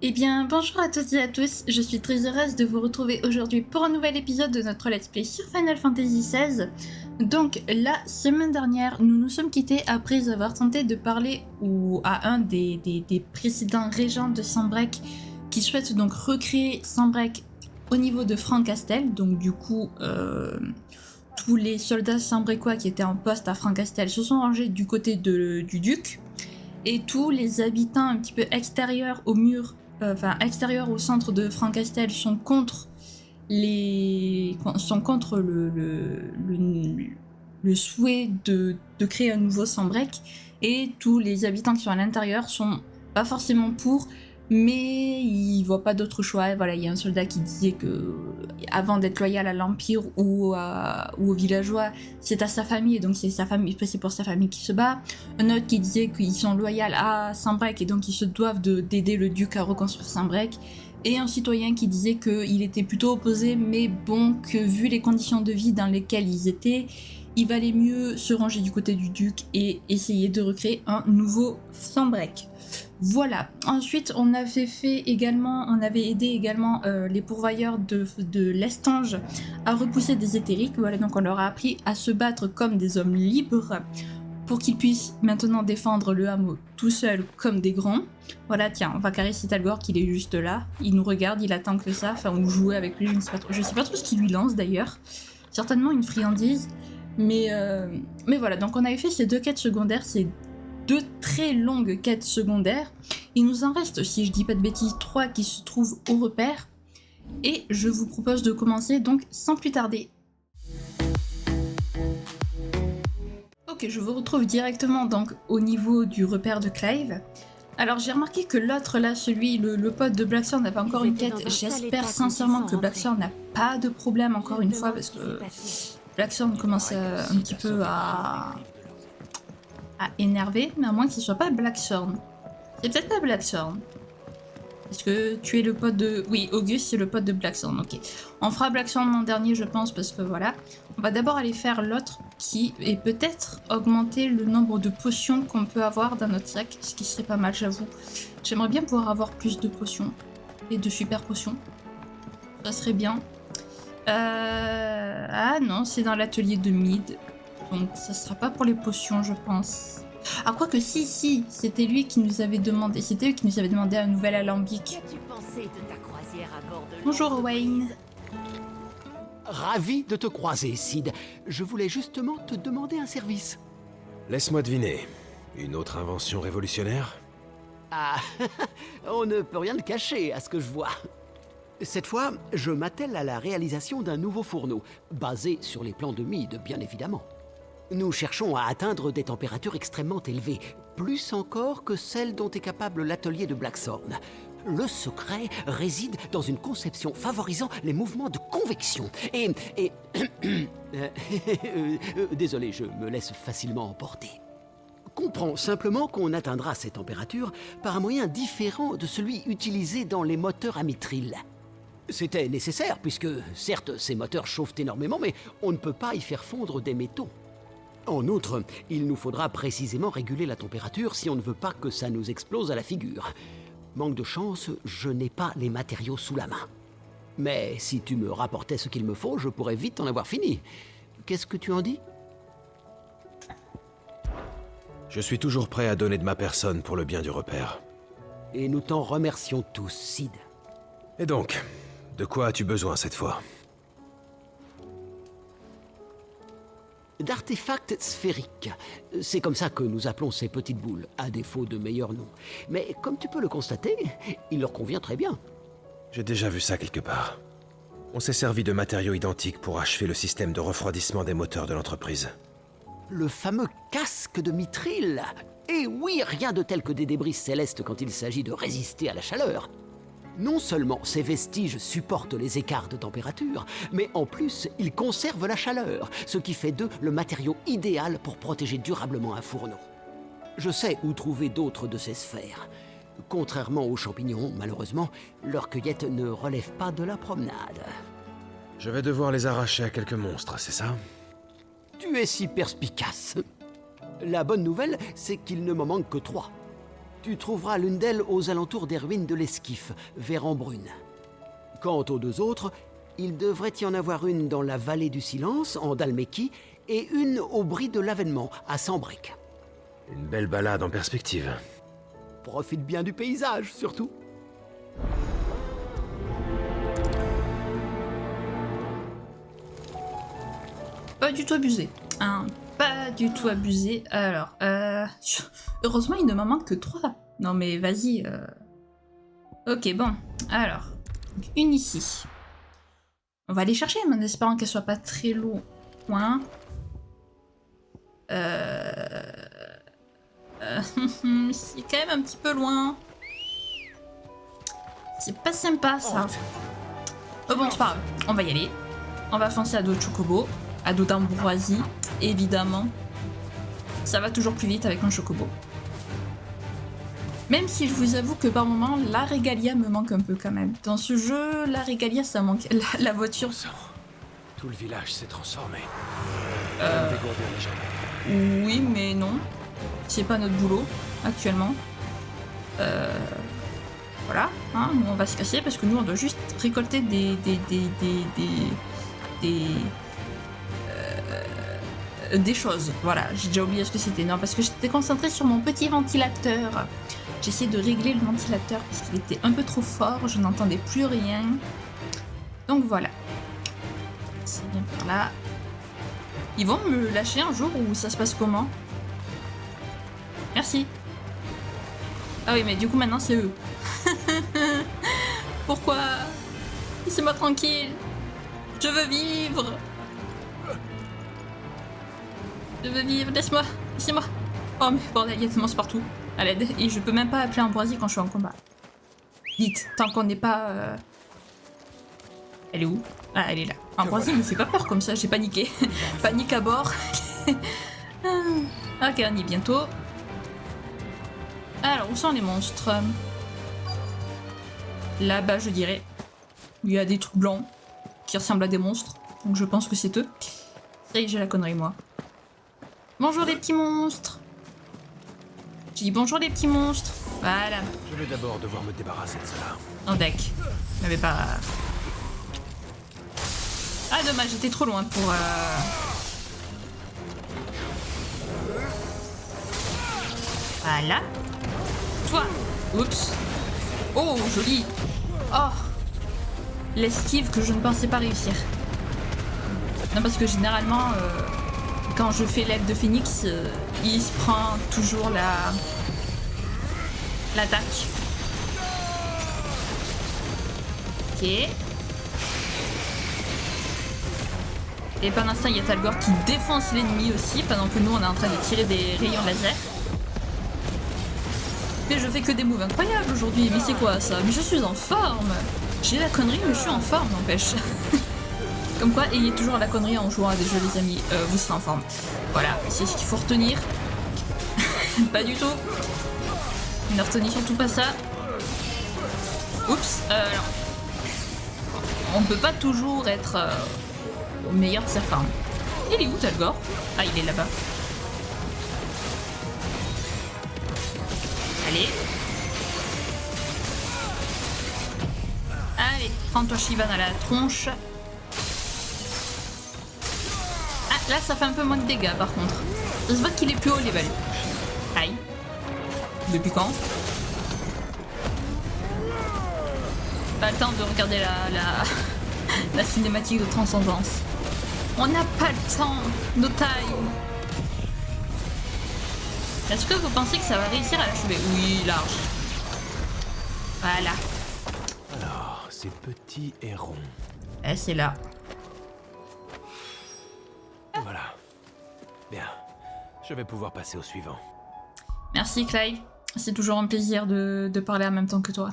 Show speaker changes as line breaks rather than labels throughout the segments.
Eh bien, bonjour à toutes et à tous, je suis très heureuse de vous retrouver aujourd'hui pour un nouvel épisode de notre Let's Play sur Final Fantasy XVI. Donc, la semaine dernière, nous nous sommes quittés après avoir tenté de parler à un des précédents régents de Sanbreque qui souhaite donc recréer Sanbreque au niveau de Francastel. Donc du coup, tous les soldats sanbrequois qui étaient en poste à Francastel se sont rangés du côté du duc. Et tous les habitants un petit peu extérieurs au mur, extérieurs au centre de Francastel sont contre le souhait de créer un nouveau Sanbreque, et tous les habitants qui sont à l'intérieur sont pas forcément pour, mais ils voient pas d'autre choix. Voilà, il y a un soldat qui disait que avant d'être loyal à l'Empire ou aux villageois, c'est à sa famille, et donc c'est pour sa famille qui se bat. Un autre qui disait qu'ils sont loyaux à Sanbreque et donc ils se doivent d'aider le duc à reconstruire Sanbreque. Et un citoyen qui disait qu'il était plutôt opposé, mais bon, que vu les conditions de vie dans lesquelles ils étaient, il valait mieux se ranger du côté du duc et essayer de recréer un nouveau Sanbreque. Voilà. Ensuite, on avait aidé également les pourvoyeurs de l'Estange à repousser des éthériques. Voilà, donc on leur a appris à se battre comme des hommes libres pour qu'ils puissent maintenant défendre le hameau tout seuls comme des grands. Voilà, tiens, on va caresser Talgor, qu'il est juste là. Il nous regarde, il attend que ça. Enfin, on jouait avec lui, je ne sais pas trop. Je sais pas trop ce qu'il lui lance d'ailleurs. Certainement une friandise. Mais voilà, donc on avait fait ces deux quêtes secondaires, ces deux très longues quêtes secondaires. Il nous en reste, si je dis pas de bêtises, 3 qui se trouvent au repère. Et je vous propose de commencer donc sans plus tarder. Ok, je vous retrouve directement donc au niveau du repère de Clive. Alors j'ai remarqué que l'autre là, le pote de Blackthorn avait encore une quête. J'espère sincèrement que Blackthorn n'a pas de problème encore une fois, parce que Blackthorn commence un petit peu à énerver, mais à moins qu'il soit pas Blackthorn. C'est peut-être pas Blackthorn. Est-ce que tu es le pote de... Oui, Auguste, c'est le pote de Blackthorn, ok. On fera Blackthorn en dernier, je pense, parce que voilà. On va d'abord aller faire l'autre qui est peut-être augmenter le nombre de potions qu'on peut avoir dans notre sac, ce qui serait pas mal, j'avoue. J'aimerais bien pouvoir avoir plus de potions et de super potions. Ça serait bien. Ah non, c'est dans l'atelier de Mid. Donc ça sera pas pour les potions, je pense. Ah, quoique si, c'était lui qui nous avait demandé. C'était lui qui nous avait demandé un nouvel alambic.
Qu'as-tu pensé de ta croisière à bord de
Bonjour Wayne.
Ravi de te croiser, Sid. Je voulais justement te demander un service.
Laisse-moi deviner. Une autre invention révolutionnaire?
Ah, on ne peut rien te cacher à ce que je vois. Cette fois, je m'attelle à la réalisation d'un nouveau fourneau, basé sur les plans de Meade, bien évidemment. Nous cherchons à atteindre des températures extrêmement élevées, plus encore que celles dont est capable l'atelier de Blackthorn. Le secret réside dans une conception favorisant les mouvements de convection. Désolé, je me laisse facilement emporter. Comprends simplement qu'on atteindra ces températures par un moyen différent de celui utilisé dans les moteurs à mitril. C'était nécessaire puisque, certes, ces moteurs chauffent énormément, mais on ne peut pas y faire fondre des métaux. En outre, il nous faudra précisément réguler la température si on ne veut pas que ça nous explose à la figure. Manque de chance, je n'ai pas les matériaux sous la main. Mais si tu me rapportais ce qu'il me faut, je pourrais vite en avoir fini. Qu'est-ce que tu en dis ?
Je suis toujours prêt à donner de ma personne pour le bien du repère.
Et nous t'en remercions tous, Sid.
Et donc, de quoi as-tu besoin cette fois?
D'artefacts sphériques. C'est comme ça que nous appelons ces petites boules, à défaut de meilleurs noms. Mais comme tu peux le constater, il leur convient très bien.
J'ai déjà vu ça quelque part. On s'est servi de matériaux identiques pour achever le système de refroidissement des moteurs de l'entreprise.
Le fameux casque de mitril. Et oui, rien de tel que des débris célestes quand il s'agit de résister à la chaleur. Non seulement ces vestiges supportent les écarts de température, mais en plus, ils conservent la chaleur, ce qui fait d'eux le matériau idéal pour protéger durablement un fourneau. Je sais où trouver d'autres de ces sphères. Contrairement aux champignons, malheureusement, leur cueillette ne relève pas de la promenade.
Je vais devoir les arracher à quelques monstres, c'est ça?
Tu es si perspicace. La bonne nouvelle, c'est qu'il ne m'en manque que 3. Tu trouveras l'une d'elles aux alentours des ruines de l'Esquif, vers Embrune. Quant aux deux autres, il devrait y en avoir une dans la vallée du Silence, en Dalmékie, et une au bris de l'Avènement, à Sambrec.
Une belle balade en perspective.
Profite bien du paysage, surtout.
Pas du tout abusé. Hein, pas du tout abusé. Alors, heureusement, il ne m'en manque que 3. Non mais vas-y. Ok, bon. Alors, une ici. On va aller chercher, mais en espérant qu'elle soit pas très loin. C'est quand même un petit peu loin. C'est pas sympa, ça. Oh bon, c'est pas grave. On va y aller. On va foncer à dos de chocobo. À dos d'ambroisie, évidemment. Ça va toujours plus vite avec un chocobo. Même si je vous avoue que par moments, la régalia me manque un peu quand même. Dans ce jeu, la régalia, ça manque. La voiture...
Tout le village s'est transformé.
Oui, mais non. C'est pas notre boulot, actuellement. Voilà, hein, nous on va se casser parce que nous on doit juste récolter des choses. Voilà, j'ai déjà oublié ce que c'était. Non, parce que j'étais concentrée sur mon petit ventilateur. J'essayais de régler le ventilateur parce qu'il était un peu trop fort, je n'entendais plus rien. Donc voilà. C'est bien par là. Ils vont me lâcher un jour ou ça se passe comment? Merci. Ah oui, mais du coup maintenant c'est eux. Pourquoi? Laissez-moi tranquille. Je veux vivre. Je veux vivre, laisse-moi. Laissez-moi. Oh mais bordel, il y a tellement partout. À l'aide. Et je peux même pas appeler Ambroisie quand je suis en combat. Dites, tant qu'on n'est pas... Elle est où? Ah, elle est là. Ambroisie me fait pas peur comme ça, j'ai paniqué. Panique à bord. Ok, on y est bientôt. Alors, où sont les monstres? Là-bas, je dirais. Il y a des trucs blancs qui ressemblent à des monstres. Donc je pense que c'est eux. Ça y est, j'ai la connerie, moi. Bonjour les petits monstres. J'ai dit bonjour les petits monstres. Voilà.
Je vais d'abord devoir me débarrasser de cela.
En deck. Il n'y avait pas... Ah dommage, j'étais trop loin pour... Voilà. Toi. Oups. Oh, joli. Oh. L'esquive que je ne pensais pas réussir. Non, parce que généralement, quand je fais l'aile de Phoenix, il se prend toujours l'attaque. Ok. Et pendant ce temps, il y a Talgor qui défonce l'ennemi aussi, pendant que nous, on est en train de tirer des rayons laser. Mais je fais que des moves incroyables aujourd'hui, mais c'est quoi ça? Mais je suis en forme. J'ai la connerie, mais je suis en forme, n'empêche. Comme quoi, ayez toujours la connerie en jouant à des jeux, les amis. Vous serez en forme. Voilà, c'est ce qu'il faut retenir. Pas du tout. Ne retenez surtout pas ça. Oups. Alors, on peut pas toujours être au meilleur de sa forme. Il est où, Talgor? Ah, il est là-bas. Allez. Allez, prends-toi Shivan à la tronche. Ah, là, ça fait un peu moins de dégâts, par contre. Ça se voit qu'il est plus haut level. Aïe. Depuis quand? Pas le temps de regarder la cinématique de transcendance. On n'a pas le temps. No time. Est-ce que vous pensez que ça va réussir à l'achever? Oui, large. Voilà.
Alors, ces petits hérons.
Eh, c'est là.
Voilà. Bien. Je vais pouvoir passer au suivant.
Merci, Clive. C'est toujours un plaisir de parler en même temps que toi.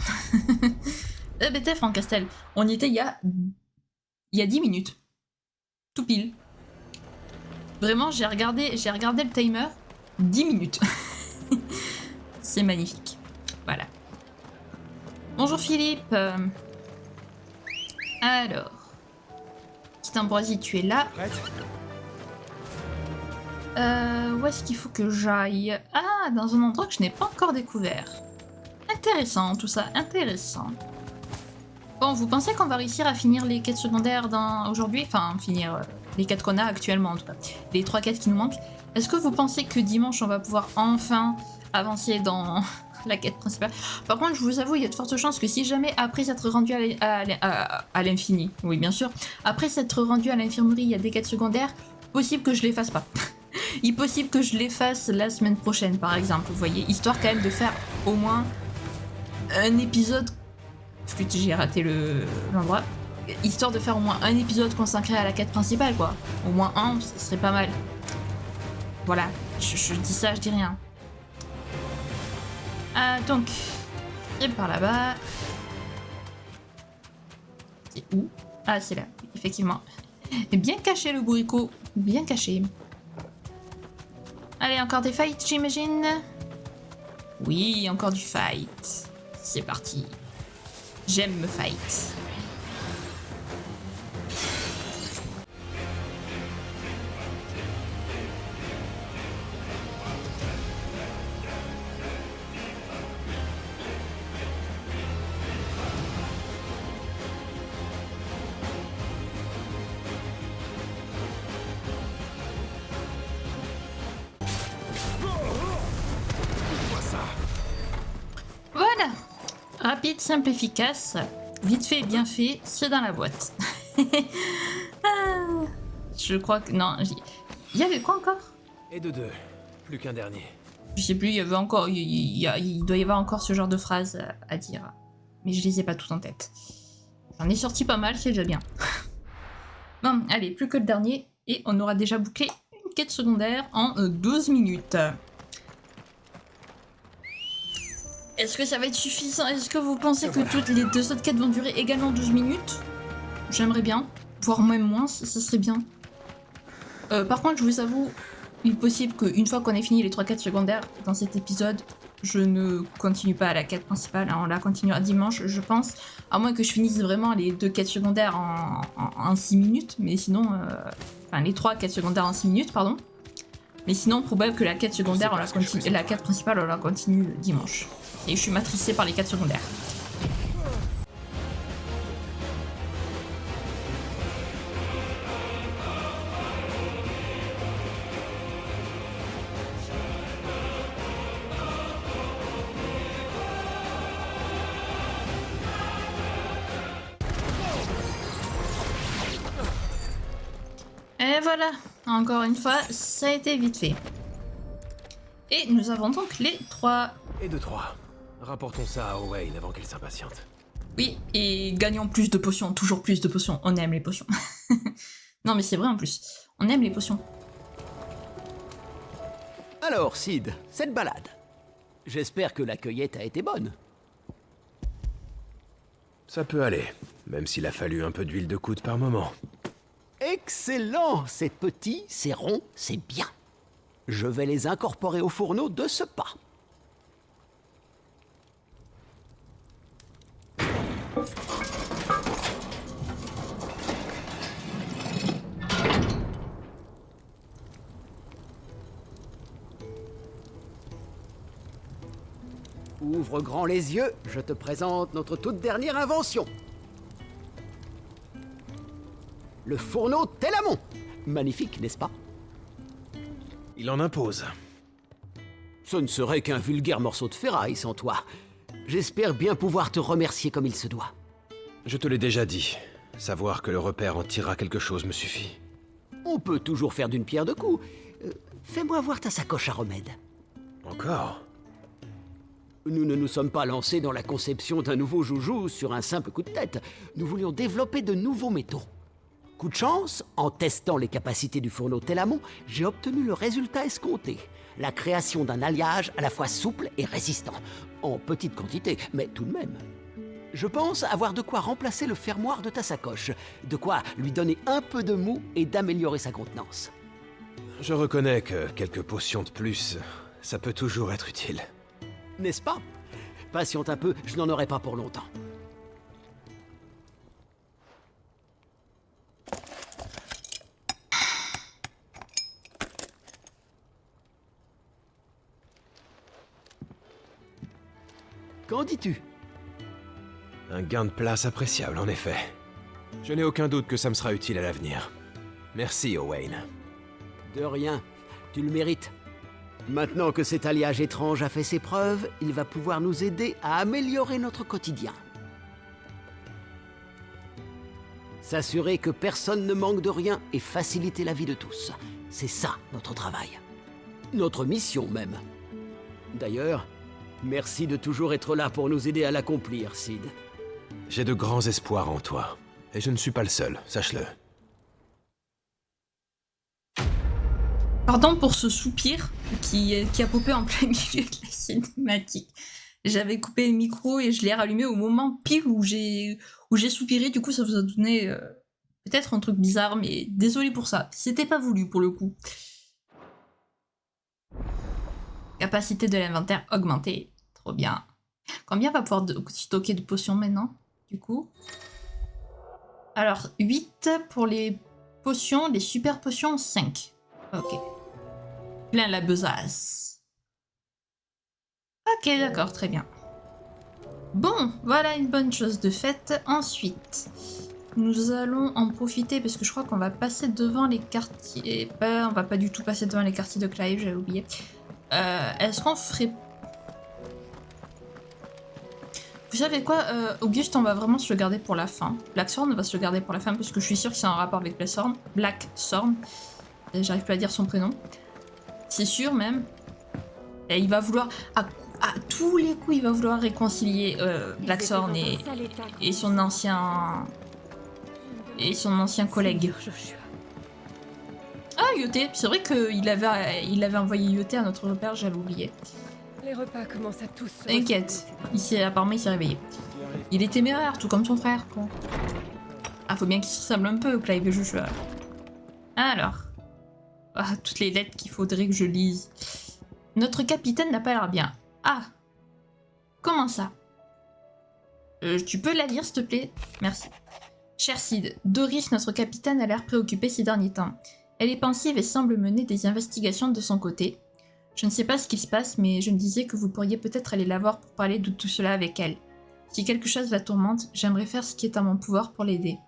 BT, Franck Castel. On y était il y a 10 minutes. Tout pile. Vraiment, j'ai regardé le timer. 10 minutes. C'est magnifique. Voilà. Bonjour Philippe. Alors. Petite Ambroisie, tu es là.
Prête?
Où est-ce qu'il faut que j'aille? Ah, dans un endroit que je n'ai pas encore découvert. Intéressant tout ça, intéressant. Bon, vous pensez qu'on va réussir à finir les quêtes secondaires aujourd'hui? Enfin, finir les quêtes qu'on a actuellement en tout cas. Les 3 quêtes qui nous manquent. Est-ce que vous pensez que dimanche on va pouvoir enfin avancer dans la quête principale? Par contre, je vous avoue, il y a de fortes chances que si jamais après s'être rendu à l'infini, oui bien sûr, après s'être rendu à l'infirmerie, il y a des quêtes secondaires, possible que je les fasse pas. Il est possible que je les fasse la semaine prochaine par exemple, vous voyez, histoire quand même de faire au moins un épisode. Flûte, j'ai raté l'endroit. Histoire de faire au moins un épisode consacré à la quête principale, quoi. Au moins un, ce serait pas mal. Voilà, je dis ça, je dis rien. Donc, c'est par là-bas. C'est où? Ah, c'est là, effectivement. Bien caché le bourricot, bien caché. Allez, encore des fights, j'imagine? Oui, encore du fight. C'est parti. J'aime me fight. Voilà. Rapide, simple, efficace. Vite fait, bien fait, c'est dans la boîte. Ah, je crois que... Non, il y avait quoi encore?
Et de 2. Plus qu'un dernier.
Je sais plus, il y avait encore... Il doit y avoir encore ce genre de phrases à dire. Mais je les ai pas toutes en tête. J'en ai sorti pas mal, c'est déjà bien. Bon, allez, plus que le dernier. Et on aura déjà bouclé une quête secondaire en 12 minutes. Est-ce que ça va être suffisant? Est-ce que vous pensez que toutes les 2 autres quêtes vont durer également 12 minutes? J'aimerais bien. Voire même moins, ça serait bien. Par contre, je vous avoue, il est possible qu'une fois qu'on ait fini les 3 quêtes secondaires dans cet épisode, je ne continue pas à la quête principale. On la continuera dimanche, je pense. À moins que je finisse vraiment les 2 quêtes secondaires en 6 minutes. Mais sinon... Enfin, les 3 quêtes secondaires en 6 minutes, pardon. Mais sinon, probable que la quête secondaire, la quête principale, on la continue dimanche. Et je suis matricée par les quêtes secondaires. Et voilà, encore une fois, ça a été vite fait. Et nous avons donc les 3.
Et de 3. Rapportons ça à Owain avant qu'elle s'impatiente.
Oui, et gagnons plus de potions, toujours plus de potions. On aime les potions. Non mais c'est vrai en plus, on aime les potions.
Alors, Sid, cette balade. J'espère que la cueillette a été bonne.
Ça peut aller, même s'il a fallu un peu d'huile de coude par moment.
Excellent! C'est petit, c'est rond, c'est bien. Je vais les incorporer au fourneau de ce pas. Ouvre grand les yeux, je te présente notre toute dernière invention. Le fourneau Télamon. Magnifique, n'est-ce pas?
Il en impose.
Ce ne serait qu'un vulgaire morceau de ferraille sans toi. J'espère bien pouvoir te remercier comme il se doit.
Je te l'ai déjà dit. Savoir que le repère en tirera quelque chose me suffit.
On peut toujours faire d'une pierre deux coups. Fais-moi voir ta sacoche à remède.
Encore?
Nous ne nous sommes pas lancés dans la conception d'un nouveau joujou sur un simple coup de tête. Nous voulions développer de nouveaux métaux. Coup de chance, en testant les capacités du fourneau Télamon, j'ai obtenu le résultat escompté. La création d'un alliage à la fois souple et résistant. En petite quantité, mais tout de même. Je pense avoir de quoi remplacer le fermoir de ta sacoche. De quoi lui donner un peu de mou et d'améliorer sa contenance.
Je reconnais que quelques potions de plus, ça peut toujours être utile.
N'est-ce pas? Patiente un peu, je n'en aurai pas pour longtemps. Qu'en dis-tu?
Un gain de place appréciable, en effet. Je n'ai aucun doute que ça me sera utile à l'avenir. Merci, Owain.
De rien, tu le mérites. Maintenant que cet alliage étrange a fait ses preuves, il va pouvoir nous aider à améliorer notre quotidien. S'assurer que personne ne manque de rien et faciliter la vie de tous. C'est ça, notre travail. Notre mission, même. D'ailleurs, merci de toujours être là pour nous aider à l'accomplir, Sid.
J'ai de grands espoirs en toi. Et je ne suis pas le seul, sache-le.
Pardon pour ce soupir qui a popé en plein milieu de la cinématique. J'avais coupé le micro et je l'ai rallumé au moment pile où j'ai soupiré. Du coup, ça vous a donné peut-être un truc bizarre, mais désolé pour ça. C'était pas voulu pour le coup. Capacité de l'inventaire augmentée. Trop bien. Combien va pouvoir stocker de potions maintenant, du coup? Alors, 8 pour les potions, les super potions, 5. Ok. Plein la besace. Ok, d'accord, très bien. Bon, voilà une bonne chose de faite. Ensuite, nous allons en profiter parce que je crois qu'on va passer devant les quartiers. On va pas du tout passer devant les quartiers de Clive, j'avais oublié. Est-ce qu'on ferait... Vous savez quoi, Auguste, on va vraiment se le garder pour la fin. Blackthorn, on va se le garder pour la fin parce que je suis sûre que c'est un rapport avec Blackthorn. J'arrive plus à dire son prénom. C'est sûr même. Et il va vouloir... À tous les coups, il va vouloir réconcilier Blackthorn et son ancien... Et son ancien collègue. Ah, Yoté, c'est vrai qu'il avait envoyé Yoté à notre repère, j'avais oublié.
Les repas commencent à tous se
T'inquiète, apparemment il s'est réveillé. Il est téméraire, tout comme son frère, quoi. Ah, faut bien qu'il se ressemble un peu, Clive et Joshua. Alors... Ah, toutes les lettres qu'il faudrait que je lise. Notre capitaine n'a pas l'air bien. Ah. Comment ça? Tu peux la lire, s'il te plaît? Merci. Cher Sid, Doris, notre capitaine, a l'air préoccupée ces derniers temps. Elle est pensive et semble mener des investigations de son côté. Je ne sais pas ce qu'il se passe, mais je me disais que vous pourriez peut-être aller la voir pour parler de tout cela avec elle. Si quelque chose la tourmente, j'aimerais faire ce qui est à mon pouvoir pour l'aider.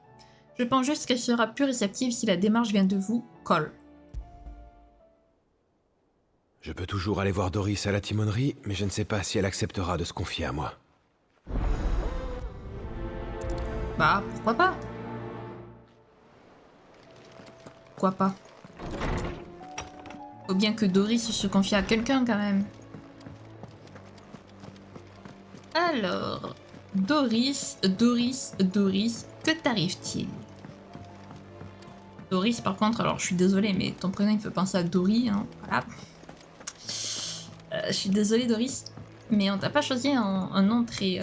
Je pense juste qu'elle sera plus réceptive si la démarche vient de vous, Cole.
Je peux toujours aller voir Doris à la timonerie, mais je ne sais pas si elle acceptera de se confier à moi.
Bah, pourquoi pas? Pourquoi pas? Faut bien que Doris se confie à quelqu'un quand même. Alors, Doris, que t'arrive-t-il? Doris, par contre, alors je suis désolée, mais ton prénom il me fait penser à Dory, hein, voilà. Je suis désolée, Doris, mais on t'a pas choisi un nom très...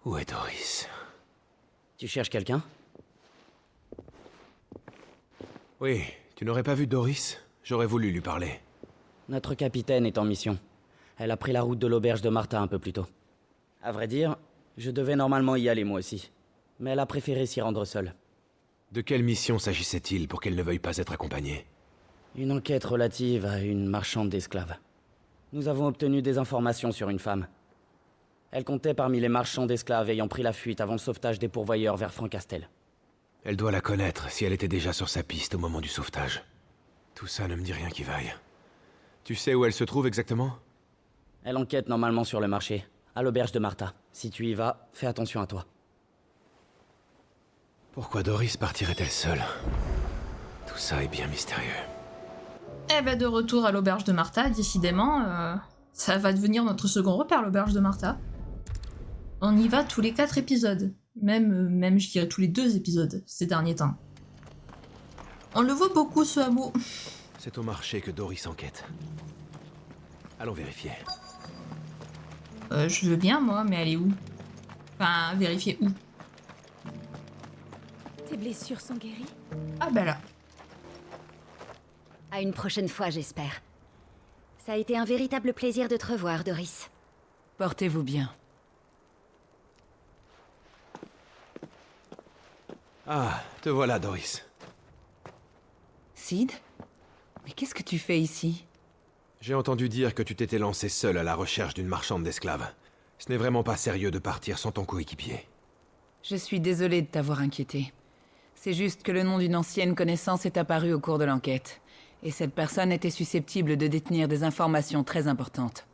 Où est Doris?
Tu cherches quelqu'un?
Oui, tu n'aurais pas vu Doris? J'aurais voulu lui parler.
Notre capitaine est en mission. Elle a pris la route de l'auberge de Martha un peu plus tôt. À vrai dire, je devais normalement y aller moi aussi. Mais elle a préféré s'y rendre seule.
De quelle mission s'agissait-il pour qu'elle ne veuille pas être accompagnée?
Une enquête relative à une marchande d'esclaves. Nous avons obtenu des informations sur une femme. Elle comptait parmi les marchands d'esclaves ayant pris la fuite avant le sauvetage des pourvoyeurs vers Francastel.
Elle doit la connaître si elle était déjà sur sa piste au moment du sauvetage. Tout ça ne me dit rien qui vaille. Tu sais où elle se trouve exactement?
Elle enquête normalement sur le marché, à l'auberge de Martha. Si tu y vas, fais attention à toi.
Pourquoi Doris partirait-elle seule? Tout ça est bien mystérieux.
Eh ben de retour à l'auberge de Martha, décidément, ça va devenir notre second repère, l'auberge de Martha. On y va tous les 4 épisodes. Même je dirais tous les 2 épisodes, ces derniers temps. On le voit beaucoup, ce hameau.
C'est au marché que Doris enquête. Allons vérifier.
Je veux bien, moi, mais elle est où? Enfin, vérifier où?
Tes blessures sont guéries?
Ah ben là.
À une prochaine fois, j'espère. Ça a été un véritable plaisir de te revoir, Doris.
Portez-vous bien.
Ah, te voilà, Doris.
Sid? Mais qu'est-ce que tu fais ici?
J'ai entendu dire que tu t'étais lancé seul à la recherche d'une marchande d'esclaves. Ce n'est vraiment pas sérieux de partir sans ton coéquipier.
Je suis désolée de t'avoir inquiété. C'est juste que le nom d'une ancienne connaissance est apparu au cours de l'enquête. Et cette personne était susceptible de détenir des informations très importantes.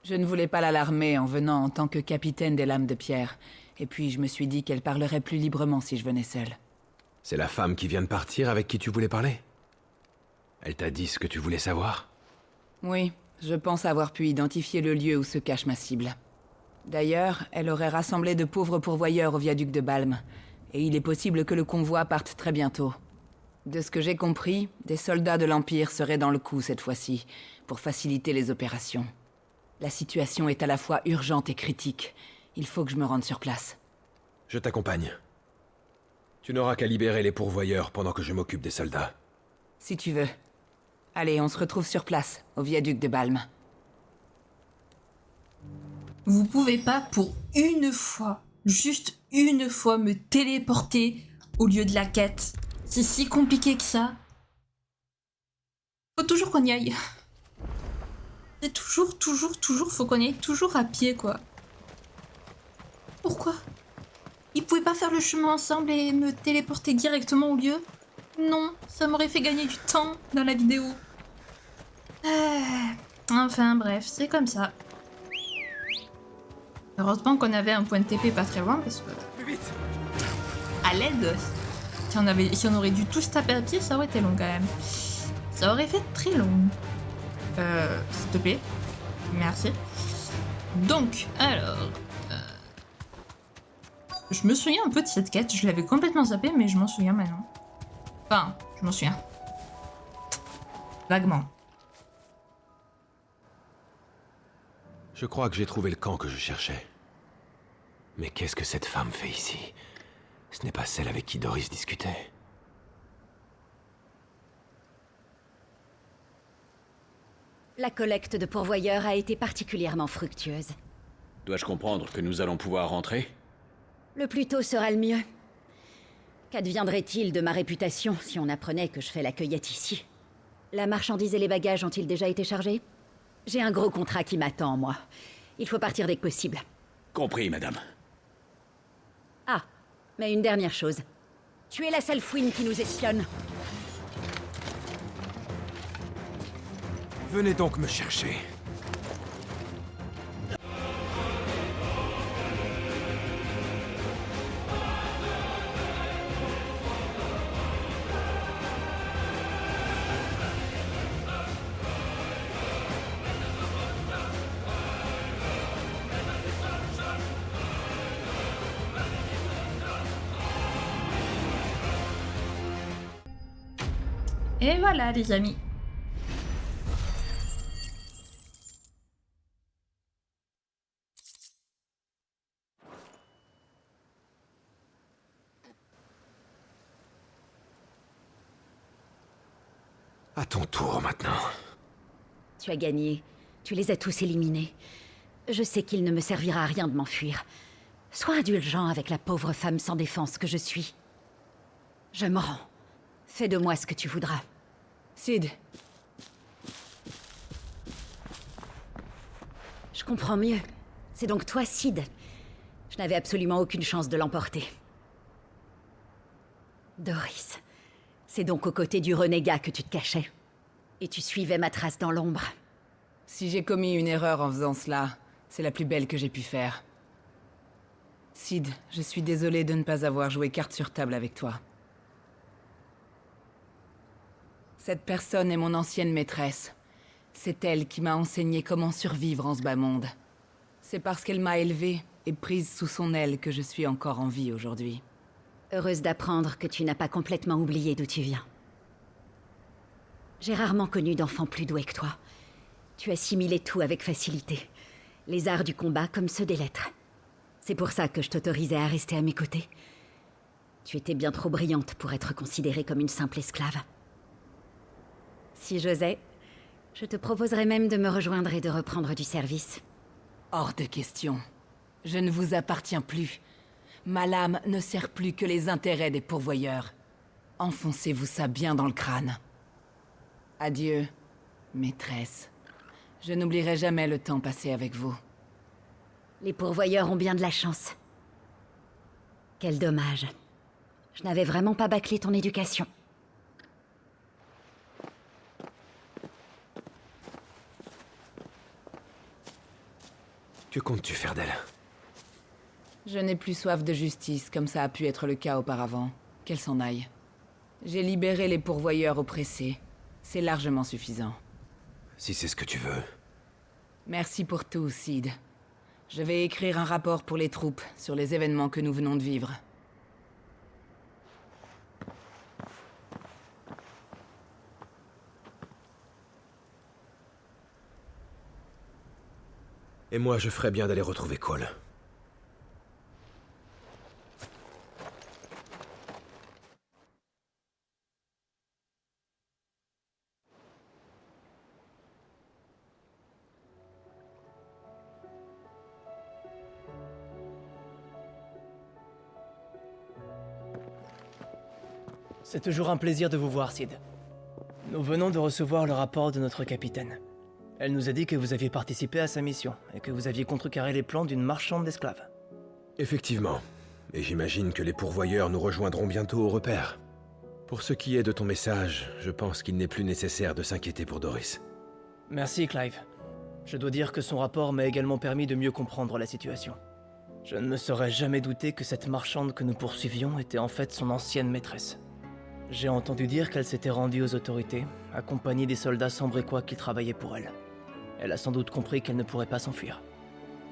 Je ne voulais pas l'alarmer en venant en tant que capitaine des Lames de Pierre. Et puis je me suis dit qu'elle parlerait plus librement si je venais seule.
C'est la femme qui vient de partir avec qui tu voulais parler? Elle t'a dit ce que tu voulais savoir?
Oui, je pense avoir pu identifier le lieu où se cache ma cible. D'ailleurs, elle aurait rassemblé de pauvres pourvoyeurs au viaduc de Balm. Et il est possible que le convoi parte très bientôt. De ce que j'ai compris, des soldats de l'Empire seraient dans le coup cette fois-ci, pour faciliter les opérations. La situation est à la fois urgente et critique. Il faut que je me rende sur place.
Je t'accompagne. Tu n'auras qu'à libérer les pourvoyeurs pendant que je m'occupe des soldats.
Si tu veux. Allez, on se retrouve sur place, au viaduc de Balm.
Vous pouvez pas pour une fois, juste une fois, me téléporter au lieu de la quête. C'est si compliqué que ça. Faut toujours qu'on y aille. C'est toujours, faut qu'on y aille toujours à pied, quoi. Pourquoi? Ils pouvaient pas faire le chemin ensemble et me téléporter directement au lieu? Non, ça m'aurait fait gagner du temps dans la vidéo. Enfin bref, c'est comme ça. Heureusement qu'on avait un point de TP pas très loin parce que...
Plus vite!
À l'aide, si on aurait dû tous taper à pied, ça aurait été long quand même. Ça aurait fait très long. S'il te plaît. Merci. Donc, alors... je me souviens un peu de cette quête, je l'avais complètement zappée, mais je m'en souviens maintenant. Enfin, je m'en souviens. Vaguement.
Je crois que j'ai trouvé le camp que je cherchais. Mais qu'est-ce que cette femme fait ici? Ce n'est pas celle avec qui Doris discutait.
La collecte de pourvoyeurs a été particulièrement fructueuse.
Dois-je comprendre que nous allons pouvoir rentrer?
Le plus tôt sera le mieux. Qu'adviendrait-il de ma réputation si on apprenait que je fais la cueillette ici? La marchandise et les bagages ont-ils déjà été chargés? J'ai un gros contrat qui m'attend, moi. Il faut partir dès que possible.
Compris, madame.
Ah, mais une dernière chose. Tu es la seule fouine qui nous espionne.
Venez donc me chercher.
Et voilà les amis.
À ton tour maintenant.
Tu as gagné. Tu les as tous éliminés. Je sais qu'il ne me servira à rien de m'enfuir. Sois indulgent avec la pauvre femme sans défense que je suis. Je me rends. Fais de moi ce que tu voudras.
Sid,
Je comprends mieux. C'est donc toi, Sid. Je n'avais absolument aucune chance de l'emporter. Doris. C'est donc aux côtés du renégat que tu te cachais. Et tu suivais ma trace dans l'ombre.
si j'ai commis une erreur en faisant cela, c'est la plus belle que j'ai pu faire. Sid, je suis désolée de ne pas avoir joué carte sur table avec toi. Cette personne est mon ancienne maîtresse. C'est elle qui m'a enseigné comment survivre en ce bas monde. C'est parce qu'elle m'a élevée et prise sous son aile que je suis encore en vie aujourd'hui.
Heureuse d'apprendre que tu n'as pas complètement oublié d'où tu viens. J'ai rarement connu d'enfant plus doué que toi. Tu assimilais tout avec facilité. Les arts du combat comme ceux des lettres. C'est pour ça que je t'autorisais à rester à mes côtés. Tu étais bien trop brillante pour être considérée comme une simple esclave. Si j'osais, je te proposerais même de me rejoindre et de reprendre du service.
Hors de question. Je ne vous appartiens plus. Ma lame ne sert plus que les intérêts des pourvoyeurs. Enfoncez-vous ça bien dans le crâne. Adieu, maîtresse. Je n'oublierai jamais le temps passé avec vous.
Les pourvoyeurs ont bien de la chance. Quel dommage. Je n'avais vraiment pas bâclé ton éducation.
Que comptes-tu faire d'elle?
Je n'ai plus soif de justice, comme ça a pu être le cas auparavant. Qu'elle s'en aille. J'ai libéré les pourvoyeurs oppressés. C'est largement suffisant.
Si c'est ce que tu veux.
Merci pour tout, Sid. Je vais écrire un rapport pour les troupes sur les événements que nous venons de vivre.
Et moi, je ferais bien d'aller retrouver Cole.
C'est toujours un plaisir de vous voir, Sid. Nous venons de recevoir le rapport de notre capitaine. Elle nous a dit que vous aviez participé à sa mission, et que vous aviez contrecarré les plans d'une marchande d'esclaves.
Effectivement. Et j'imagine que les pourvoyeurs nous rejoindront bientôt au repère. Pour ce qui est de ton message, je pense qu'il n'est plus nécessaire de s'inquiéter pour Doris.
Merci, Clive. Je dois dire que son rapport m'a également permis de mieux comprendre la situation. Je ne me serais jamais douté que cette marchande que nous poursuivions était en fait son ancienne maîtresse. J'ai entendu dire qu'elle s'était rendue aux autorités, accompagnée des soldats sambrécois qui travaillaient pour elle. Elle a sans doute compris qu'elle ne pourrait pas s'enfuir.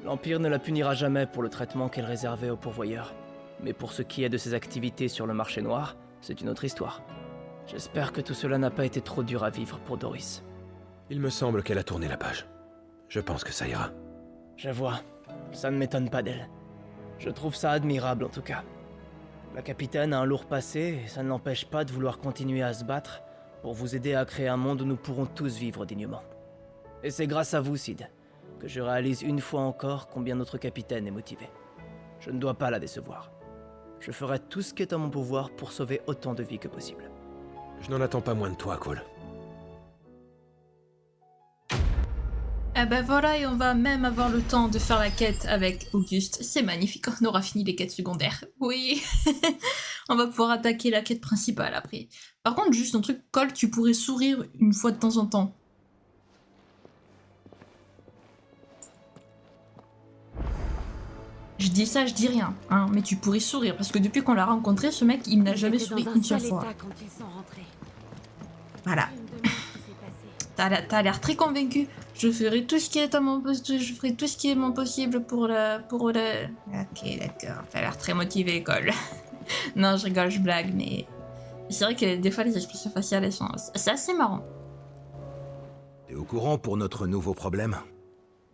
L'Empire ne la punira jamais pour le traitement qu'elle réservait aux pourvoyeurs. Mais pour ce qui est de ses activités sur le marché noir, c'est une autre histoire. J'espère que tout cela n'a pas été trop dur à vivre pour Doris.
Il me semble qu'elle a tourné la page. Je pense que ça ira.
Je vois. Ça ne m'étonne pas d'elle. Je trouve ça admirable en tout cas. La capitaine a un lourd passé et ça ne l'empêche pas de vouloir continuer à se battre pour vous aider à créer un monde où nous pourrons tous vivre dignement. Et c'est grâce à vous, Sid, que je réalise une fois encore combien notre capitaine est motivé. Je ne dois pas la décevoir. Je ferai tout ce qui est en mon pouvoir pour sauver autant de vies que possible.
Je n'en attends pas moins de toi, Cole.
Eh ben voilà, et on va même avoir le temps de faire la quête avec Auguste. C'est magnifique, on aura fini les quêtes secondaires. Oui, on va pouvoir attaquer la quête principale après. Par contre, juste un truc, Cole, tu pourrais sourire une fois de temps en temps. Je dis ça, je dis rien, hein, mais tu pourrais sourire, parce que depuis qu'on l'a rencontré, ce mec, il n'a jamais souri une seule fois. Voilà. T'as l'air très convaincu. Je ferai tout ce qui est à mon je ferai tout ce qui est mon possible pour le. Ok, d'accord. T'as l'air très motivé, Cole. Non, je rigole, je blague, mais c'est vrai que des fois les expressions faciales, elles sont, c'est assez marrant.
T'es au courant pour notre nouveau problème?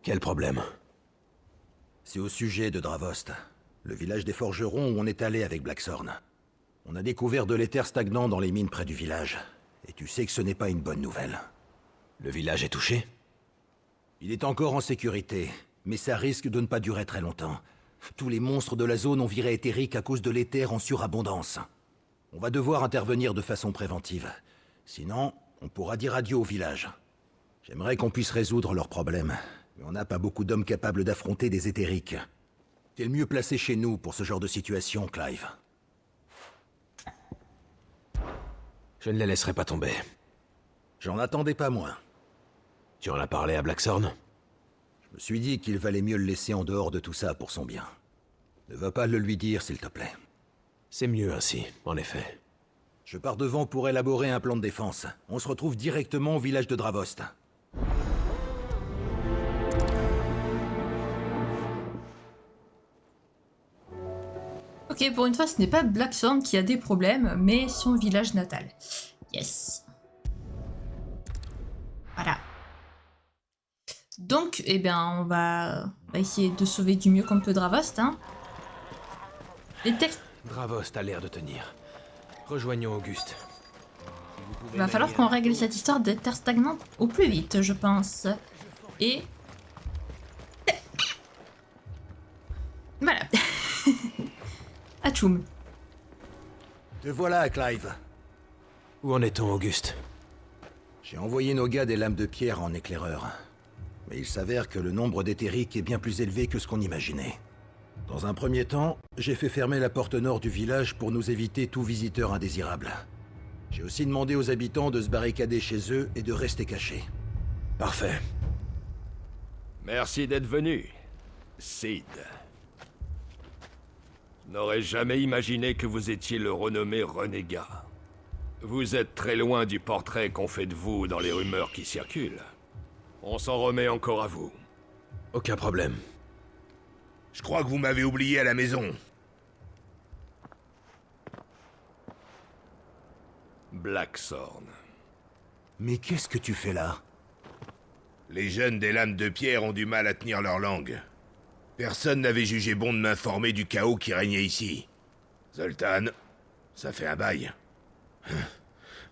Quel problème?
C'est au sujet de Dravost, le village des forgerons où on est allé avec Blackthorn. On a découvert de l'éther stagnant dans les mines près du village, et tu sais que ce n'est pas une bonne nouvelle.
Le village est touché?
Il est encore en sécurité, mais ça risque de ne pas durer très longtemps. Tous les monstres de la zone ont viré éthérique à cause de l'éther en surabondance. On va devoir intervenir de façon préventive. Sinon, on pourra dire adieu au village. J'aimerais qu'on puisse résoudre leurs problèmes, mais on n'a pas beaucoup d'hommes capables d'affronter des éthériques. T'es le mieux placé chez nous pour ce genre de situation, Clive.
Je ne les laisserai pas tomber.
J'en attendais pas moins.
Tu en as parlé à Blackthorn?
Je me suis dit qu'il valait mieux le laisser en dehors de tout ça pour son bien. Ne va pas le lui dire, s'il te plaît.
C'est mieux ainsi, en effet.
Je pars devant pour élaborer un plan de défense. On se retrouve directement au village de Dravost.
Ok, pour une fois, ce n'est pas Blackthorn qui a des problèmes, mais son village natal. Yes. Voilà. Donc, eh bien, on va essayer de sauver du mieux qu'on peut Dravost, hein. Les textes...
Dravost a l'air de tenir. Rejoignons Auguste.
Il va falloir qu'on règle cette histoire de terre stagnante au plus vite, je pense. Et... Voilà. Atchoum.
Te voilà, Clive.
Où en est-on, Auguste?
J'ai envoyé nos gars des lames de pierre en éclaireur. Mais il s'avère que le nombre d'éthériques est bien plus élevé que ce qu'on imaginait. Dans un premier temps, j'ai fait fermer la porte nord du village pour nous éviter tout visiteur indésirable. J'ai aussi demandé aux habitants de se barricader chez eux et de rester cachés.
Parfait.
Merci d'être venu, Sid. N'aurais jamais imaginé que vous étiez le renommé renégat. Vous êtes très loin du portrait qu'on fait de vous dans les rumeurs qui circulent. On s'en remet encore à vous.
Aucun problème.
Je crois que vous m'avez oublié à la maison.
Blackthorn.
Mais qu'est-ce que tu fais là?
Les jeunes des lames de pierre ont du mal à tenir leur langue. Personne n'avait jugé bon de m'informer du chaos qui régnait ici. Zoltan, ça fait un bail.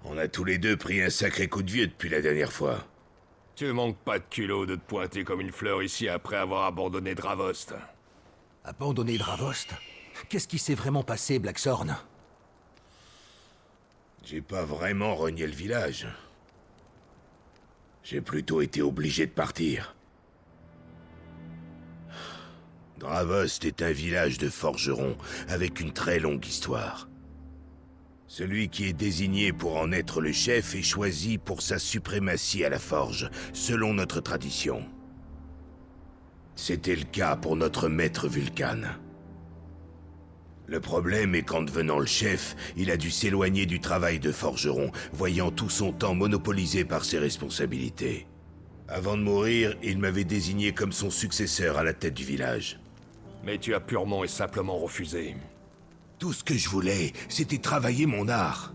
On a tous les deux pris un sacré coup de vieux depuis la dernière fois.
Tu manques pas de culot de te pointer comme une fleur ici après avoir abandonné Dravost.
Abandonner Dravost? Qu'est-ce qui s'est vraiment passé, Blackthorn?
J'ai pas vraiment renié le village. J'ai plutôt été obligé de partir. Dravost est un village de forgerons avec une très longue histoire. Celui qui est désigné pour en être le chef est choisi pour sa suprématie à la forge, selon notre tradition. C'était le cas pour notre maître Vulcan. Le problème est qu'en devenant le chef, il a dû s'éloigner du travail de forgeron, voyant tout son temps monopolisé par ses responsabilités. Avant de mourir, il m'avait désigné comme son successeur à la tête du village.
Mais tu as purement et simplement refusé.
Tout ce que je voulais, c'était travailler mon art.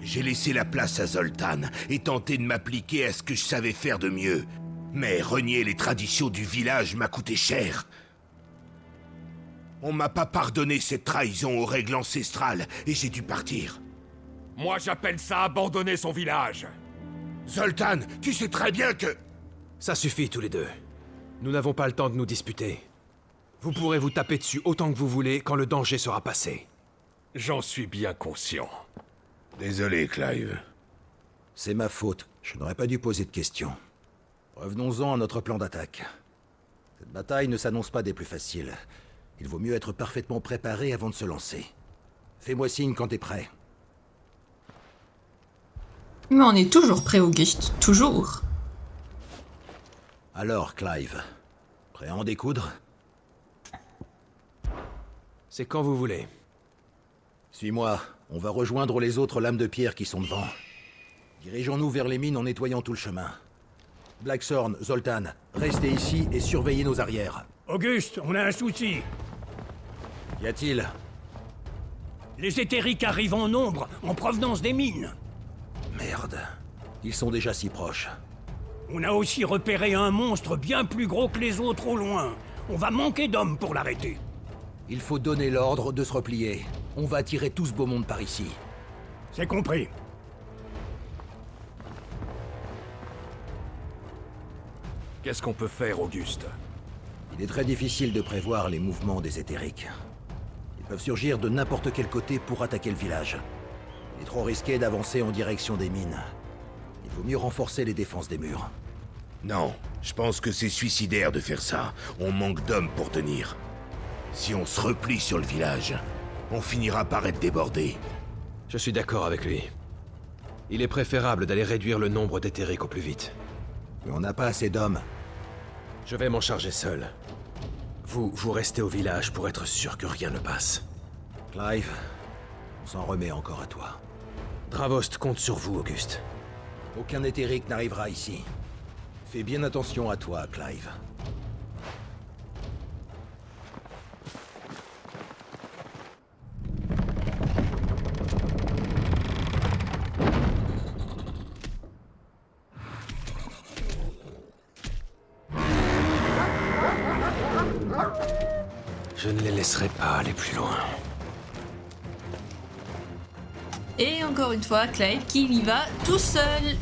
J'ai laissé la place à Zoltan et tenté de m'appliquer à ce que je savais faire de mieux. Mais renier les traditions du village m'a coûté cher. On m'a pas pardonné cette trahison aux règles ancestrales et j'ai dû partir.
Moi j'appelle ça abandonner son village.
Zoltan, tu sais très bien que...
Ça suffit tous les deux. Nous n'avons pas le temps de nous disputer. Vous pourrez vous taper dessus autant que vous voulez quand le danger sera passé.
J'en suis bien conscient.
Désolé, Clive.
C'est ma faute. Je n'aurais pas dû poser de questions. Revenons-en à notre plan d'attaque. Cette bataille ne s'annonce pas des plus faciles. Il vaut mieux être parfaitement préparé avant de se lancer. Fais-moi signe quand t'es prêt.
Mais on est toujours prêt, Auguste. Toujours.
Alors, Clive, prêt à en découdre?
C'est quand vous voulez.
Suis-moi, on va rejoindre les autres lames de pierre qui sont devant. Dirigeons-nous vers les mines en nettoyant tout le chemin. Blackthorn, Zoltan, restez ici et surveillez nos arrières.
Auguste, on a un souci.
Qu'y a-t-il?
Les éthériques arrivent en nombre, en provenance des mines.
Merde. Ils sont déjà si proches.
On a aussi repéré un monstre bien plus gros que les autres au loin. On va manquer d'hommes pour l'arrêter.
Il faut donner l'ordre de se replier. On va attirer tout ce beau monde par ici.
C'est compris.
Qu'est-ce qu'on peut faire, Auguste?
Il est très difficile de prévoir les mouvements des éthériques. Ils peuvent surgir de n'importe quel côté pour attaquer le village. Il est trop risqué d'avancer en direction des mines. Il vaut mieux renforcer les défenses des murs.
Non, je pense que c'est suicidaire de faire ça. On manque d'hommes pour tenir. Si on se replie sur le village, on finira par être débordé.
Je suis d'accord avec lui. Il est préférable d'aller réduire le nombre d'éthériques au plus vite.
Mais on n'a pas assez d'hommes.
Je vais m'en charger seul. Vous restez au village pour être sûr que rien ne passe.
Clive, on s'en remet encore à toi.
Dravost compte sur vous, Auguste.
Aucun éthérique n'arrivera ici. Fais bien attention à toi, Clive.
Je ne les laisserai pas aller plus loin.
Et encore une fois, Clive qui y va tout seul.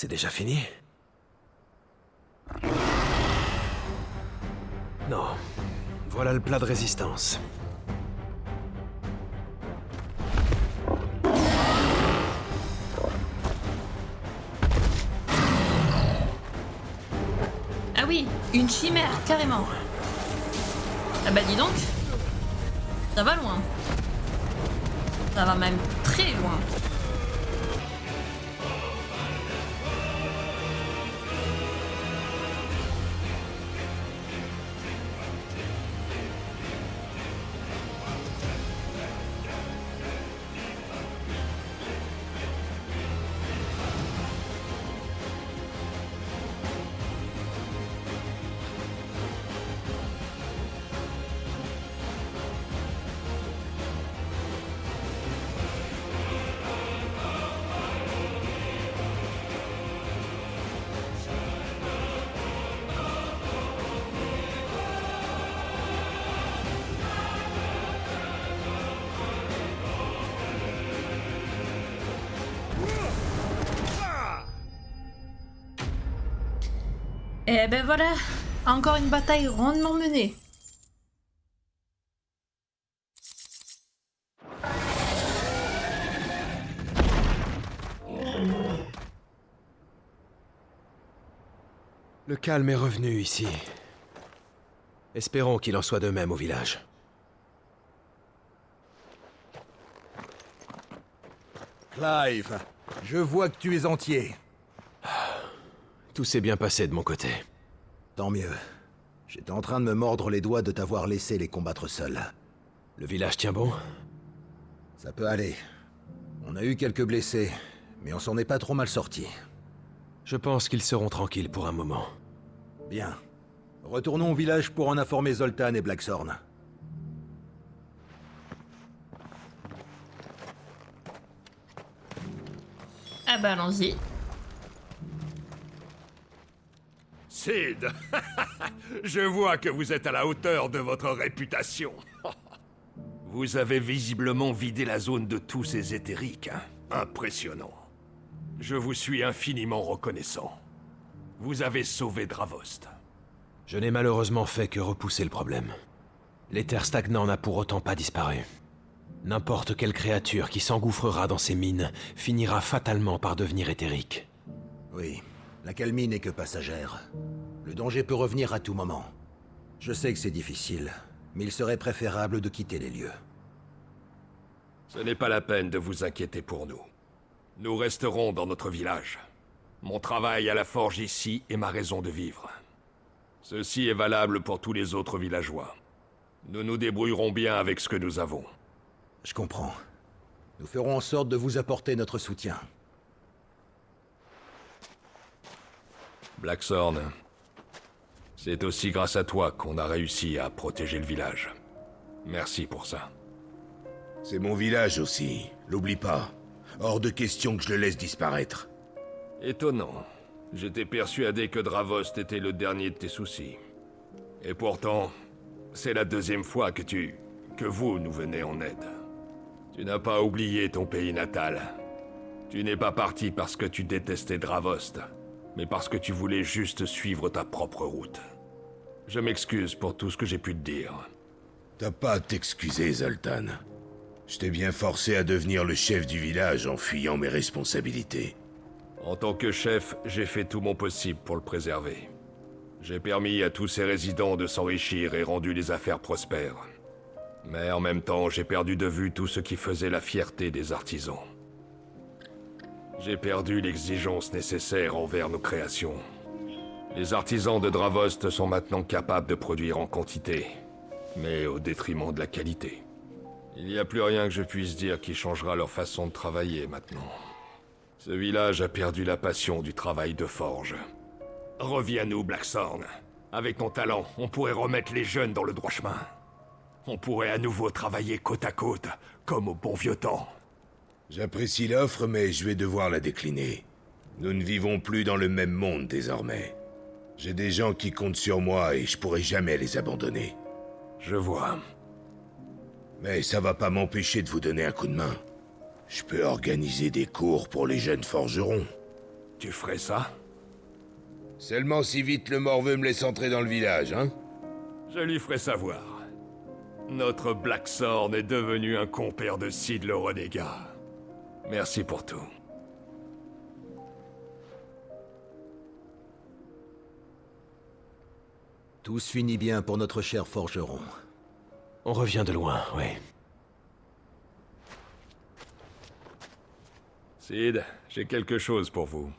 C'est déjà fini? Non. Voilà le plat de résistance.
Ah oui, une chimère, carrément. Ah bah dis donc. Ça va loin. Ça va même très loin. Et ben voilà, encore une bataille rondement menée.
Le calme est revenu ici. Espérons qu'il en soit de même au village.
Clive, je vois que tu es entier.
Tout s'est bien passé de mon côté.
Tant mieux. J'étais en train de me mordre les doigts de t'avoir laissé les combattre seul.
Le village tient bon?
Ça peut aller. On a eu quelques blessés, mais on s'en est pas trop mal sortis.
Je pense qu'ils seront tranquilles pour un moment.
Bien. Retournons au village pour en informer Zoltan et Blackthorn.
Ah bah allons-y.
Sid, je vois que vous êtes à la hauteur de votre réputation. Vous avez visiblement vidé la zone de tous ces éthériques. Hein. Impressionnant. Je vous suis infiniment reconnaissant. Vous avez sauvé Dravost.
Je n'ai malheureusement fait que repousser le problème. L'éther stagnant n'a pour autant pas disparu. N'importe quelle créature qui s'engouffrera dans ces mines finira fatalement par devenir éthérique.
Oui, la calmie n'est que passagère. Le danger peut revenir à tout moment. Je sais que c'est difficile, mais il serait préférable de quitter les lieux.
Ce n'est pas la peine de vous inquiéter pour nous. Nous resterons dans notre village. Mon travail à la forge ici est ma raison de vivre. Ceci est valable pour tous les autres villageois. Nous nous débrouillerons bien avec ce que nous avons.
Je comprends. Nous ferons en sorte de vous apporter notre soutien.
Blackthorn, c'est aussi grâce à toi qu'on a réussi à protéger le village. Merci pour ça.
C'est mon village aussi, l'oublie pas. Hors de question que je le laisse disparaître.
Étonnant. J'étais persuadé que Dravost était le dernier de tes soucis. Et pourtant, c'est la deuxième fois que vous nous venez en aide. Tu n'as pas oublié ton pays natal. Tu n'es pas parti parce que tu détestais Dravost, mais parce que tu voulais juste suivre ta propre route. Je m'excuse pour tout ce que j'ai pu te dire.
T'as pas à t'excuser, Zoltan. Je t'ai bien forcé à devenir le chef du village en fuyant mes responsabilités.
En tant que chef, j'ai fait tout mon possible pour le préserver. J'ai permis à tous ses résidents de s'enrichir et rendu les affaires prospères. Mais en même temps, j'ai perdu de vue tout ce qui faisait la fierté des artisans. J'ai perdu l'exigence nécessaire envers nos créations. Les artisans de Dravost sont maintenant capables de produire en quantité, mais au détriment de la qualité. Il n'y a plus rien que je puisse dire qui changera leur façon de travailler maintenant. Ce village a perdu la passion du travail de forge. Reviens-nous, Blackthorn. Avec ton talent, on pourrait remettre les jeunes dans le droit chemin. On pourrait à nouveau travailler côte à côte, comme au bon vieux temps.
J'apprécie l'offre, mais je vais devoir la décliner. Nous ne vivons plus dans le même monde désormais. J'ai des gens qui comptent sur moi et je pourrai jamais les abandonner.
Je vois.
Mais ça va pas m'empêcher de vous donner un coup de main. Je peux organiser des cours pour les jeunes forgerons.
Tu ferais ça?
Seulement si vite le morveux me laisse entrer dans le village, hein?
Je lui ferai savoir. Notre Blackthorn est devenu un compère de Sid le renégat. Merci pour tout.
Tout se finit bien pour notre cher forgeron.
On revient de loin, oui.
Sid, j'ai quelque chose pour vous.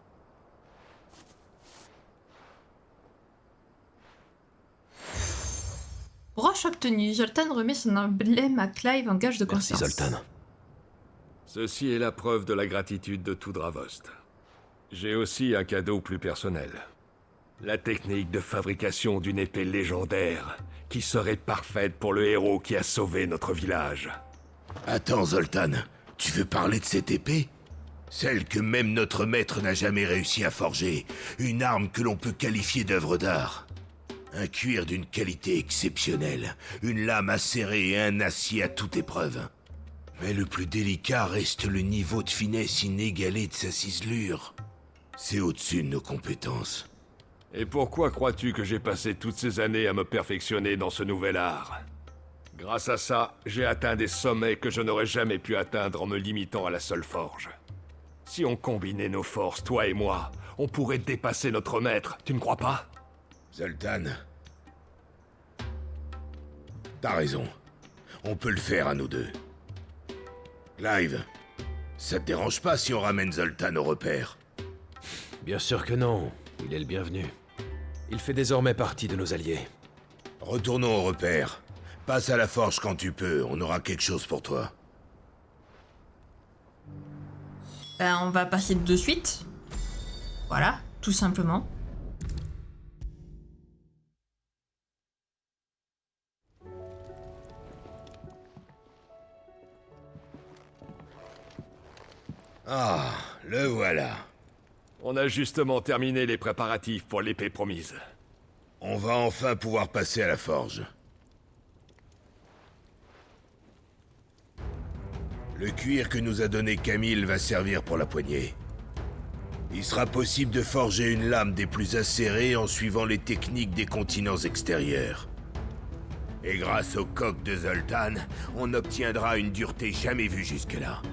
Broche obtenue. Zoltan remet son emblème à Clive en gage de confiance.
Merci, Zoltan.
Ceci est la preuve de la gratitude de tout Dravost. J'ai aussi un cadeau plus personnel. La technique de fabrication d'une épée légendaire qui serait parfaite pour le héros qui a sauvé notre village.
Attends, Zoltan, tu veux parler de cette épée? Celle que même notre maître n'a jamais réussi à forger. Une arme que l'on peut qualifier d'œuvre d'art. Un cuir d'une qualité exceptionnelle, une lame acérée et un acier à toute épreuve. Mais le plus délicat reste le niveau de finesse inégalé de sa ciselure. C'est au-dessus de nos compétences.
Et pourquoi crois-tu que j'ai passé toutes ces années à me perfectionner dans ce nouvel art? Grâce à ça, j'ai atteint des sommets que je n'aurais jamais pu atteindre en me limitant à la seule forge. Si on combinait nos forces, toi et moi, on pourrait dépasser notre maître, tu ne crois pas?
Zoltan, t'as raison. On peut le faire à nous deux. Clive, ça te dérange pas si on ramène Zoltan au repère?
Bien sûr que non. Il est le bienvenu. Il fait désormais partie de nos alliés.
Retournons au repère. Passe à la forge quand tu peux, on aura quelque chose pour toi.
Ben, on va passer de suite. Voilà, tout simplement.
Ah, le voilà.
On a justement terminé les préparatifs pour l'épée promise.
On va enfin pouvoir passer à la forge. Le cuir que nous a donné Camille va servir pour la poignée. Il sera possible de forger une lame des plus acérées en suivant les techniques des continents extérieurs. Et grâce au coq de Zoltan, on obtiendra une dureté jamais vue jusque-là.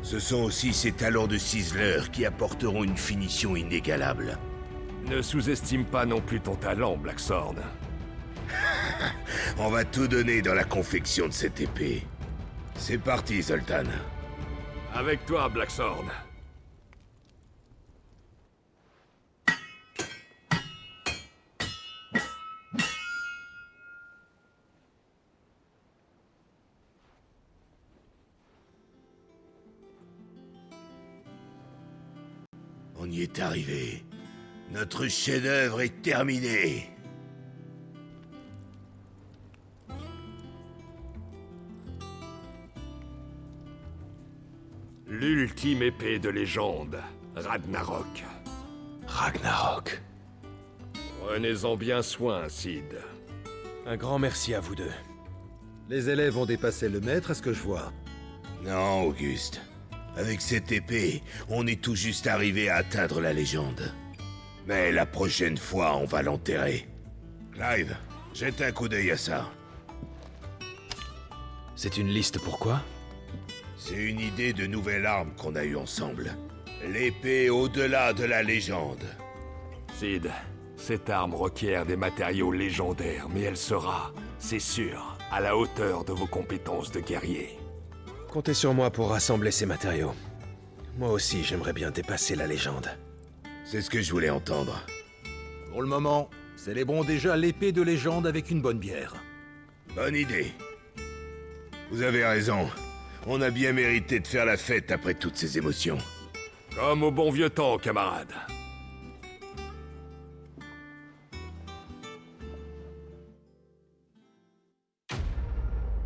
Ce sont aussi ses talents de ciseleur qui apporteront une finition inégalable.
Ne sous-estime pas non plus ton talent, Blackthorn.
On va tout donner dans la confection de cette épée. C'est parti, Zoltan.
Avec toi, Blackthorn.
On y est arrivé. Notre chef-d'œuvre est terminé.
L'ultime épée de légende, Ragnarok.
Ragnarok.
Prenez-en bien soin, Sid.
Un grand merci à vous deux.
Les élèves ont dépassé le maître, à ce que je vois.
Non, Auguste. Avec cette épée, on est tout juste arrivé à atteindre la légende. Mais la prochaine fois, on va l'enterrer. Clive, jette un coup d'œil à ça.
C'est une liste pourquoi?
C'est une idée de nouvelle arme qu'on a eue ensemble. L'épée au-delà de la légende.
Sid, cette arme requiert des matériaux légendaires, mais elle sera, c'est sûr, à la hauteur de vos compétences de guerrier.
Comptez sur moi pour rassembler ces matériaux. Moi aussi, j'aimerais bien dépasser la légende.
C'est ce que je voulais entendre.
Pour le moment, célébrons déjà l'épée de légende avec une bonne bière.
Bonne idée. Vous avez raison. On a bien mérité de faire la fête après toutes ces émotions.
Comme au bon vieux temps, camarade.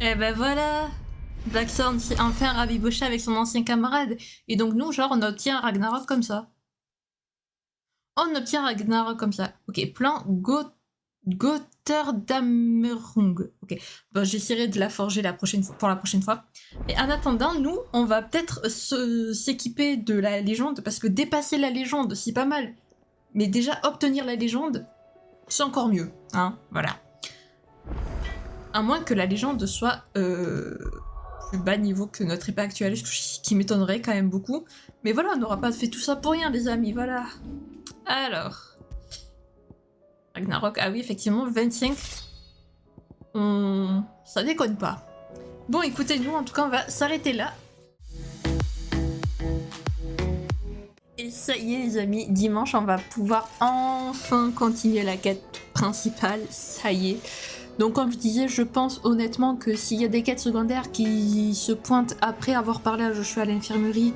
Et ben voilà, Blackthorn s'est enfin rabiboché avec son ancien camarade. Et donc nous, genre, on obtient Ragnarok comme ça. On obtient Ragnarok comme ça. Ok, plan Gotterdammerung. Ok, bon, j'essaierai de la forger pour la prochaine fois. Et en attendant, nous, on va peut-être s'équiper de la légende, parce que dépasser la légende, c'est pas mal. Mais déjà, obtenir la légende, c'est encore mieux. Hein, voilà. À moins que la légende soit plus bas niveau que notre épée actuelle, ce qui m'étonnerait quand même beaucoup. Mais voilà, on n'aura pas fait tout ça pour rien, les amis, voilà. Alors... Ragnarok, ah oui, effectivement, 25. Ça déconne pas. Bon, écoutez, nous, en tout cas, on va s'arrêter là. Et ça y est, les amis, dimanche, on va pouvoir enfin continuer la quête principale. Ça y est. Donc, comme je disais, je pense honnêtement que s'il y a des quêtes secondaires qui se pointent après avoir parlé à Joshua à l'infirmerie,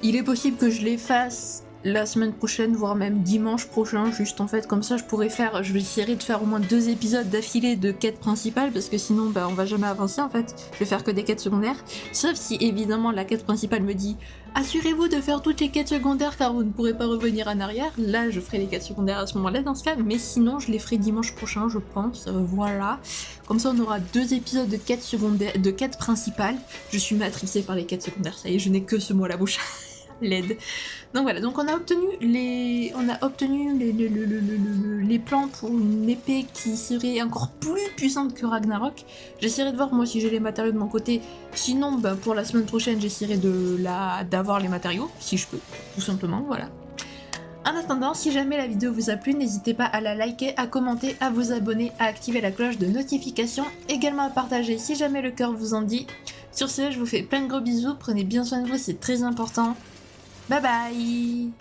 il est possible que je les fasse la semaine prochaine, voire même dimanche prochain, juste en fait, comme ça je vais essayer de faire au moins 2 épisodes d'affilée de quêtes principales, parce que sinon on va jamais avancer en fait, je vais faire que des quêtes secondaires, sauf si évidemment la quête principale me dit assurez-vous de faire toutes les quêtes secondaires car vous ne pourrez pas revenir en arrière, là je ferai les quêtes secondaires à ce moment-là dans ce cas, mais sinon je les ferai dimanche prochain je pense, voilà, comme ça on aura 2 épisodes de quêtes secondaires, de quêtes principales, je suis matrixée par les quêtes secondaires, ça y est, je n'ai que ce mot à la bouche. L'aide. Donc voilà, donc on a obtenu les plans pour une épée qui serait encore plus puissante que Ragnarok. J'essaierai de voir moi si j'ai les matériaux de mon côté. Sinon, ben, pour la semaine prochaine, j'essaierai d'avoir les matériaux, si je peux, tout simplement, voilà. En attendant, si jamais la vidéo vous a plu, n'hésitez pas à la liker, à commenter, à vous abonner, à activer la cloche de notification, également à partager si jamais le cœur vous en dit. Sur ce, je vous fais plein de gros bisous, prenez bien soin de vous, c'est très important. Bye bye!